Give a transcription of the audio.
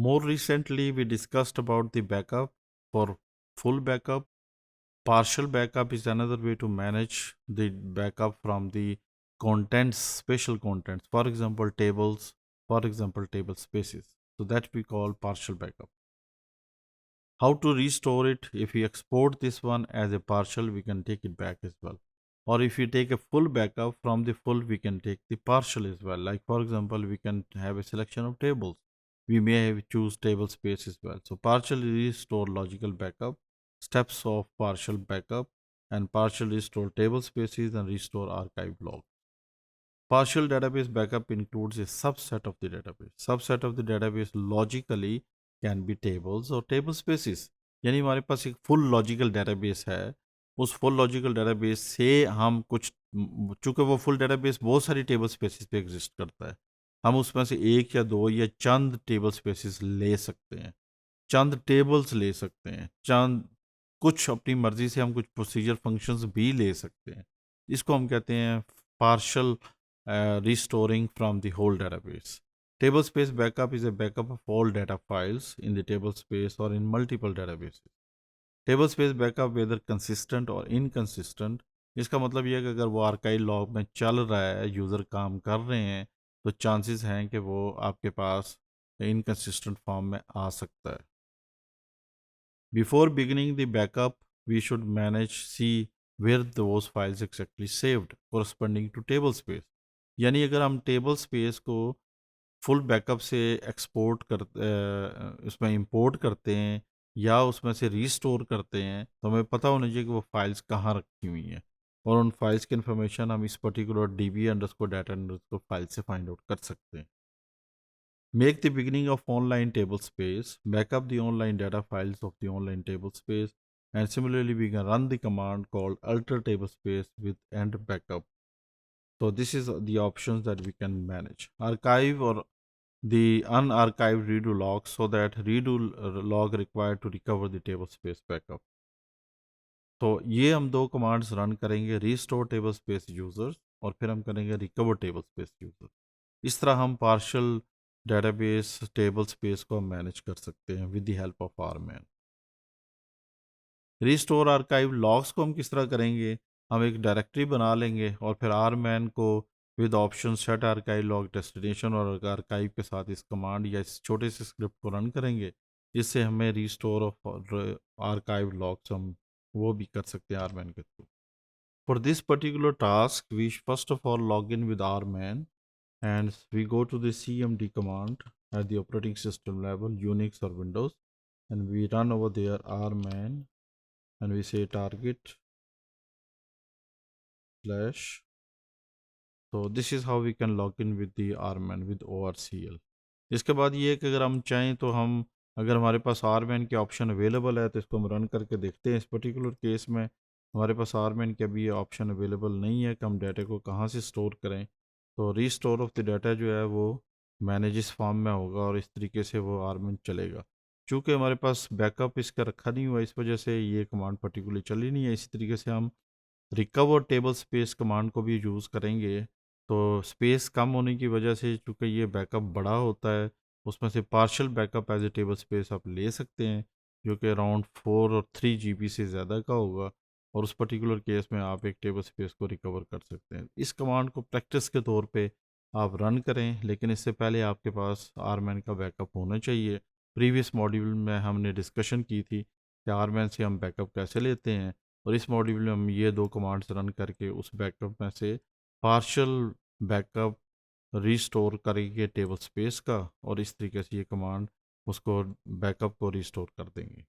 More recently, we discussed about the backup for full backup. Partial backup is another way to manage the backup from the contents, special contents, for example, tables, for example, table spaces. So that we call partial backup. How to restore it? If we export this one as a partial, we can take it back as well. Or if you take a full backup from the full, we can take the partial as well. Like for example, we can have a selection of tables. We may have choose table space as well. So partially restore logical backup, steps of partial backup, and partial restore table spaces and restore archive log. Partial database backup includes a subset of the database. Subset of the database logically can be tables or table spaces. यानी हमारे पास एक full logical database है, उस full logical database से हम कुछ, चूंकि वो फुल डेटाबेस बहुत सारी टेबल स्पेसिस पे एग्जिस्ट करता है, हम उसमें से एक या दो या चंद टेबल स्पेसिस ले सकते हैं, चंद टेबल्स ले सकते हैं, चंद कुछ अपनी मर्जी से हम कुछ प्रोसीजर फंक्शंस भी ले सकते हैं. इसको हम कहते हैं partial restoring from the whole database. Table space backup is a backup of all data files in the table space or in multiple databases. Table space backup whether consistent or inconsistent, इसका मतलब यह है कि अगर वो archive log में चल रहा है, यूज़र काम कर रहे हैं, तो चांसेस हैं कि वो आपके पास इनकंसिस्टेंट फॉर्म में आ सकता है. Before beginning the backup, we should manage see where those files exactly saved corresponding to table space. यानी अगर हम टेबल स्पेस को फुल बैकअप से एक्सपोर्ट कर उसमें इंपोर्ट करते हैं या उसमें से रीस्टोर करते हैं, तो हमें पता होना चाहिए कि वो फाइल्स कहाँ रखी हुई हैं, और उन फाइल्स की इन्फॉर्मेशन हम इस particular dB underscore data underscore file से फाइंड आउट कर सकते हैं. Make the beginning of online table space, backup the online data files of the online table space, and similarly we can run the command called alter table space with end backup. So this is the options that we can manage. Archive or the unarchived redo log, so that redo log required to recover the table space backup. तो ये हम दो commands run करेंगे, restore table space users और फिर हम करेंगे recover table space user. इस तरह हम पार्शियल डेटाबेस टेबल स्पेस को हम मैनेज कर सकते हैं विद द हेल्प ऑफ आरमैन. रीस्टोर आर्काइव लॉग्स को हम किस तरह करेंगे? हम एक डायरेक्टरी बना लेंगे और फिर आरमैन को with option set archive log destination और आर्काइव के साथ इस कमांड या इस छोटे से स्क्रिप्ट को रन करेंगे, जिससे हमें रीस्टोर ऑफ आर्काइव लॉग्स हम वो भी कर सकते हैं आरमैन के through. For this particular task, we first of all log in with rman, and we go to the cmd command at the operating system level, Unix or Windows, and we run over there rman, and we say target slash. So this is how we can log in with the rman with orcl. इसके बाद ये है कि अगर हम चाहें तो हम, अगर हमारे पास आरमैन के ऑप्शन अवेलेबल है तो इसको हम रन करके देखते हैं. इस पर्टिकुलर केस में हमारे पास आरमैन के अभी ये ऑप्शन अवेलेबल नहीं है कि हम डाटा को कहाँ से स्टोर करें. तो रीस्टोर ऑफ द डाटा जो है वो मैनेज फॉर्म में होगा और इस तरीके से वो आरमैन चलेगा. चूँकि हमारे पास बैकअप इसका रखा नहीं हुआ, इस वजह से ये कमांड पर्टिकुलरली चली नहीं है. इसी तरीके से हम रिकवर टेबल स्पेस कमांड को भी यूज़ करेंगे. तो स्पेस कम होने की वजह से चूँकि ये बैकअप बड़ा होता है, उसमें से partial backup as a table space आप ले सकते हैं, जो कि अराउंड 4 और 3 GB से ज़्यादा का होगा, और उस पर्टिकुलर केस में आप एक टेबल स्पेस को रिकवर कर सकते हैं. इस कमांड को प्रैक्टिस के तौर पे आप रन करें, लेकिन इससे पहले आपके पास आरमैन का बैकअप होना चाहिए. प्रीवियस मॉड्यूल में हमने डिस्कशन की थी कि आरमैन से हम बैकअप कैसे लेते हैं, और इस मॉड्यूल में हम ये दो कमांड्स रन करके उस बैकअप में से पार्शियल बैकअप रीस्टोर करेंगे टेबल स्पेस का, और इस तरीके से ये कमांड उसको बैकअप को रीस्टोर कर देंगे.